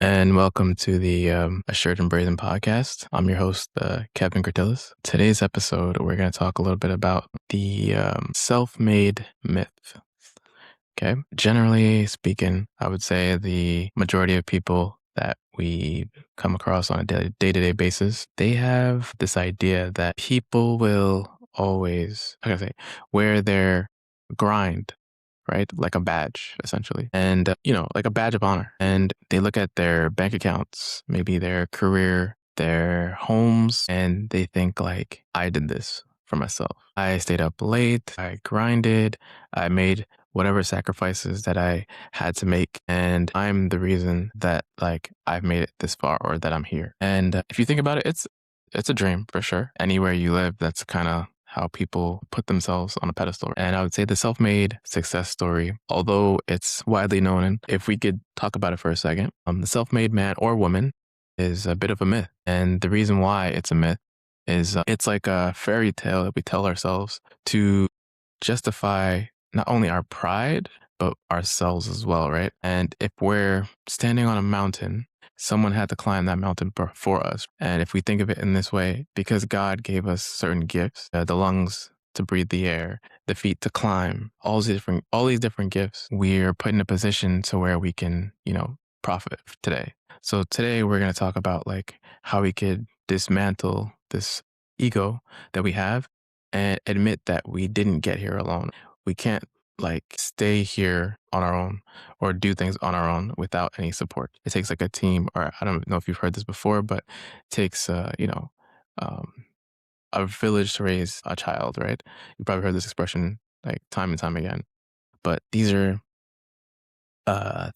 and welcome to the Assured and Brazen podcast. I'm your host, Kevin Gertillis. Today's episode, we're going to talk a little bit about the self-made myth. Okay. Generally speaking, I would say the majority of people that we come across on a day-to-day basis, they have this idea that people will always, how can I say, wear their grind, right? Like a badge, essentially. And, like a badge of honor. And they look at their bank accounts, maybe their career, their homes, and they think like, I did this for myself. I stayed up late. I grinded. I made whatever sacrifices that I had to make. And I'm the reason that like I've made it this far or that I'm here. And if you think about it, it's a dream for sure. Anywhere you live, that's kind of how people put themselves on a pedestal. And I would say the self-made success story, although it's widely known, and if we could talk about it for a second, the self-made man or woman is a bit of a myth. And the reason why it's a myth is it's like a fairy tale that we tell ourselves to justify not only our pride, but ourselves as well, right? And if we're standing on a mountain, someone had to climb that mountain for us. And if we think of it in this way, because God gave us certain gifts, the lungs to breathe the air, the feet to climb, all these different gifts, we're put in a position to where we can, profit today. So today we're going to talk about like how we could dismantle this ego that we have and admit that we didn't get here alone. We can't like stay here on our own or do things on our own without any support. It takes like a team, or I don't know if you've heard this before, but it takes, um, a village to raise a child, right? You probably heard this expression like time and time again. But these are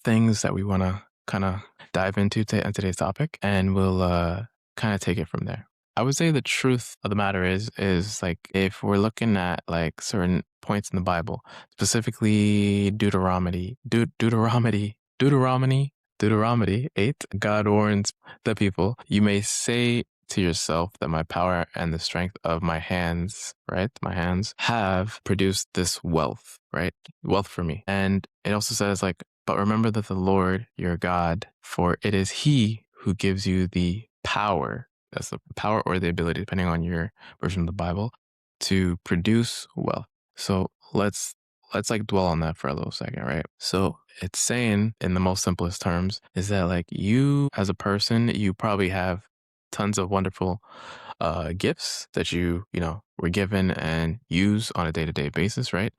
things that we want to kind of dive into on today's topic, and we'll kind of take it from there. I would say the truth of the matter is like if we're looking at like certain points in the Bible, specifically Deuteronomy 8, God warns the people, you may say to yourself that my power and the strength of my hands, right? My hands have produced this wealth, right? Wealth for me. And it also says like, but remember that the Lord your God, for it is He who gives you the power. That's the power or the ability, depending on your version of the Bible, to produce wealth. So let's like dwell on that for a little second, right? So it's saying in the most simplest terms is that like you as a person, you probably have tons of wonderful gifts that were given and use on a day-to-day basis, right?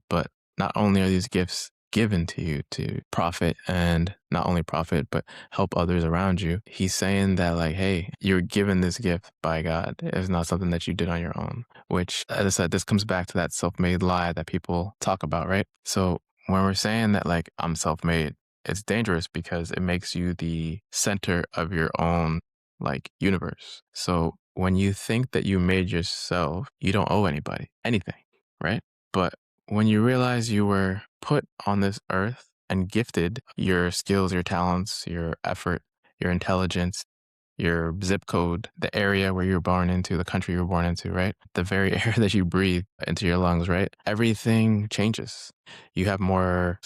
But not only are these gifts given to you to profit and not only profit, but help others around you. He's saying that like, hey, you're given this gift by God. It's not something that you did on your own, which, as I said, this comes back to that self-made lie that people talk about, right? So when we're saying that like, I'm self-made, it's dangerous because it makes you the center of your own like universe. So when you think that you made yourself, you don't owe anybody anything, right? But when you realize you were put on this earth and gifted your skills, your talents, your effort, your intelligence, your zip code, the area where you were born into, the country you were born into, right? The very air that you breathe into your lungs, right? Everything changes. You have more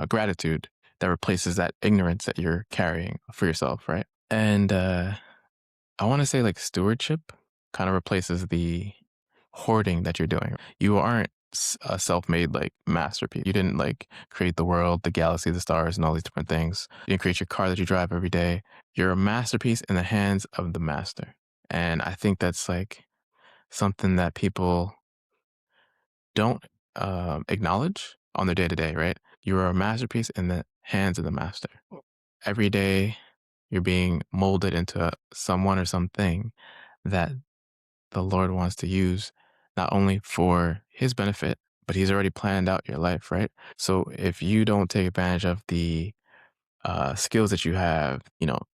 gratitude that replaces that ignorance that you're carrying for yourself, right? And I want to say like stewardship kind of replaces the hoarding that you're doing. You aren't a self-made like masterpiece. You didn't like create the world, the galaxy, the stars, and all these different things. You didn't create your car that you drive every day. You're a masterpiece in the hands of the master. And I think that's like something that people don't acknowledge on their day to day, right? You are a masterpiece in the hands of the master. Every day you're being molded into someone or something that the Lord wants to use not only for his benefit, but he's already planned out your life, right? So if you don't take advantage of the skills that you have,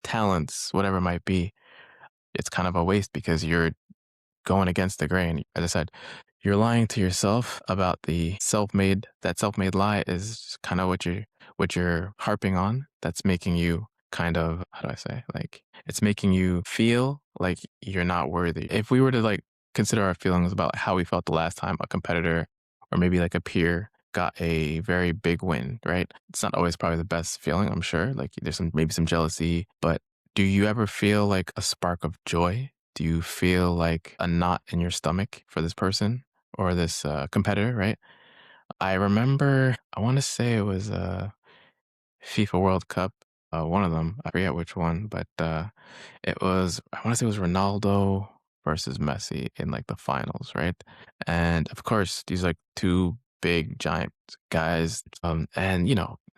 talents, whatever it might be, it's kind of a waste because you're going against the grain. As I said, you're lying to yourself about that self-made lie is kind of what you're harping on. That's making you kind of, how do I say, like, it's making you feel like you're not worthy. If we were to like consider our feelings about how we felt the last time a competitor or maybe like a peer got a very big win, right? It's not always probably the best feeling, I'm sure. Like there's maybe some jealousy, but do you ever feel like a spark of joy? Do you feel like a knot in your stomach for this person or this competitor, right? I remember, I want to say it was FIFA World Cup. One of them, I forget which one, but it was, I want to say it was Ronaldo versus Messi in like the finals, right? And of course, these like two big giant guys, and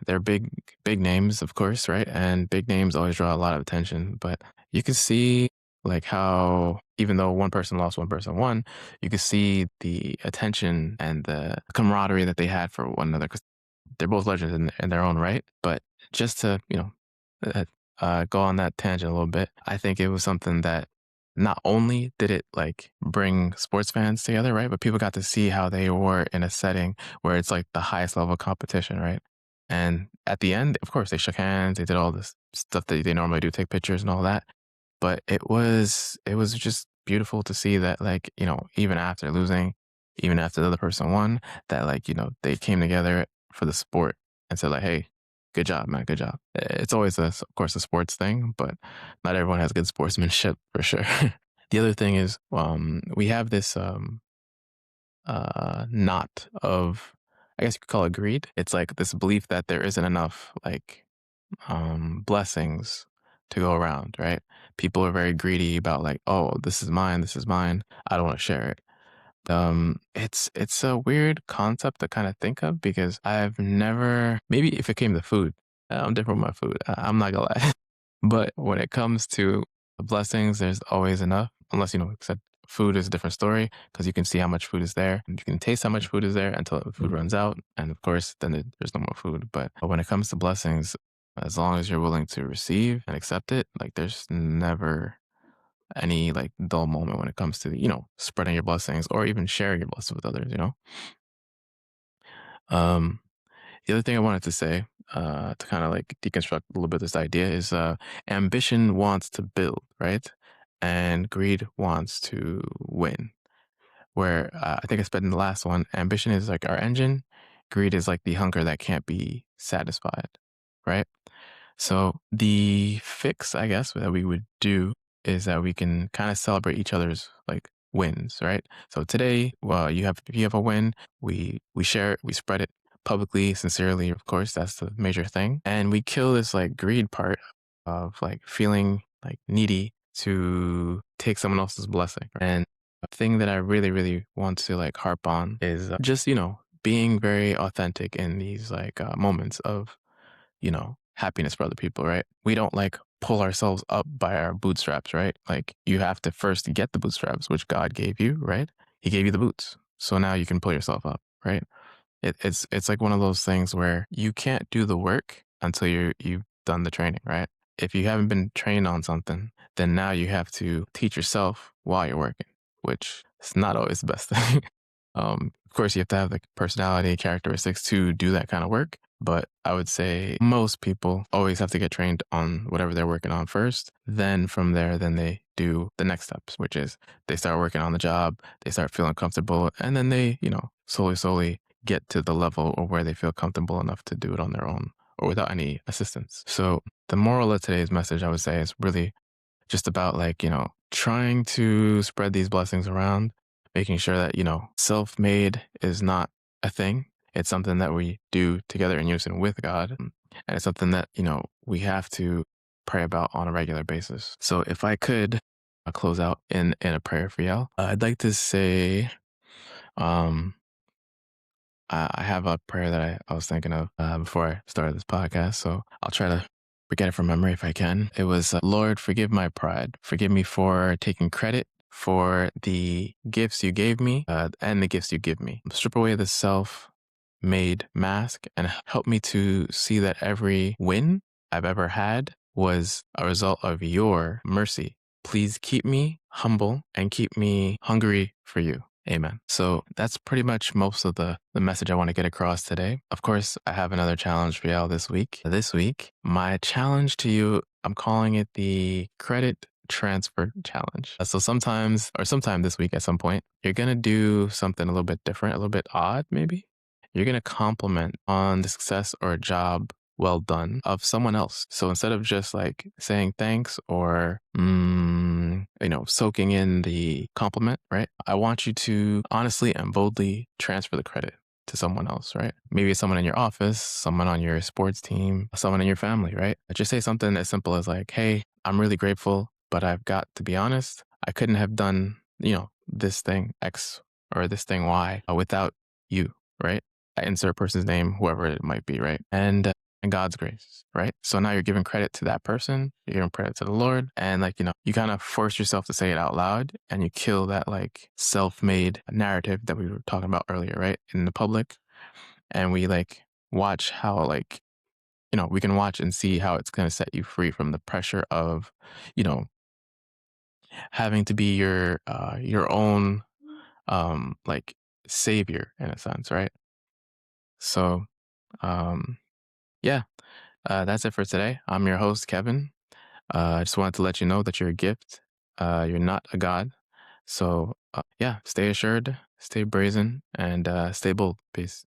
they're big names, of course, right? And big names always draw a lot of attention, but you can see like how even though one person lost, one person won, you could see the attention and the camaraderie that they had for one another, they're both legends in their own right. But just to, uh, go on that tangent a little bit, I think it was something that not only did it like bring sports fans together, right? But people got to see how they were in a setting where it's like the highest level of competition, right? And at the end, of course, they shook hands, they did all this stuff that they normally do, take pictures and all that. But it was just beautiful to see that like, even after losing, even after the other person won, that like, they came together for the sport and said like, "Hey, good job, man, good job." It's always of course a sports thing, but not everyone has good sportsmanship for sure. The other thing is, we have this knot of, I guess you could call it greed. It's like this belief that there isn't enough like blessings to go around, right? People are very greedy about like, oh, this is mine, this is mine. I don't want to share it. It's a weird concept to kind of think of because I've never, maybe if it came to food, I'm different with my food. I'm not gonna lie. But when it comes to blessings, there's always enough, unless, except food is a different story because you can see how much food is there and you can taste how much food is there until the food runs out. And of course, then there's no more food. But when it comes to blessings, as long as you're willing to receive and accept it, like there's never any like dull moment when it comes to, spreading your blessings or even sharing your blessings with others. Um, the other thing I wanted to say, to kind of like deconstruct a little bit this idea is ambition wants to build, right? And greed wants to win. Where I think I said in the last one, ambition is like our engine, greed is like the hunger that can't be satisfied, right? So the fix, I guess, that we would do is that we can kind of celebrate each other's like wins, right? So today, well, if you have a win, we share it, we spread it publicly, sincerely, of course, that's the major thing. And we kill this like greed part of like feeling like needy to take someone else's blessing. And a thing that I really, really want to like harp on is just, being very authentic in these like moments of happiness for other people, right? We don't like pull ourselves up by our bootstraps, right? Like you have to first get the bootstraps, which God gave you, right? He gave you the boots. So now you can pull yourself up, right? It's like one of those things where you can't do the work until you've done the training, right? If you haven't been trained on something, then now you have to teach yourself while you're working, which is not always the best thing. Of course, you have to have the personality characteristics to do that kind of work. But I would say most people always have to get trained on whatever they're working on first. Then from there, then they do the next steps, which is they start working on the job, they start feeling comfortable, and then they, slowly get to the level or where they feel comfortable enough to do it on their own or without any assistance. So the moral of today's message, I would say, is really just about like, trying to spread these blessings around, making sure that, self-made is not a thing. It's something that we do together in unison with God. And it's something that, we have to pray about on a regular basis. So if I could close out in a prayer for y'all, I'd like to say, um, I have a prayer that I was thinking of before I started this podcast. So I'll try to forget it from memory if I can. It was, Lord, forgive my pride. Forgive me for taking credit for the gifts you gave me and the gifts you give me. Strip away the self-made mask and help me to see that every win I've ever had was a result of your mercy. Please keep me humble and keep me hungry for you. Amen. So that's pretty much most of the message I want to get across today. Of course, I have another challenge for y'all this week. This week, my challenge to you, I'm calling it the credit transfer challenge. So sometime this week at some point, you're going to do something a little bit different, a little bit odd maybe. you're going to compliment on the success or a job well done of someone else. So instead of just like saying thanks or, soaking in the compliment, right? I want you to honestly and boldly transfer the credit to someone else, right? Maybe it's someone in your office, someone on your sports team, someone in your family, right? Just say something as simple as like, hey, I'm really grateful, but I've got to be honest, I couldn't have done, this thing X or this thing Y without you, right? I insert person's name, whoever it might be, right? And God's grace, right? So now you're giving credit to that person, you're giving credit to the Lord, and like, you kind of force yourself to say it out loud and you kill that like self-made narrative that we were talking about earlier, right? In the public. And we like watch how like, we can watch and see how it's going to set you free from the pressure of, you know, having to be your own like savior in a sense, right? So um yeah, that's it for today. I'm your host, Kevin. I just wanted to let you know that you're a gift. You're not a god. So yeah, stay assured, stay brazen, and stay bold. Peace.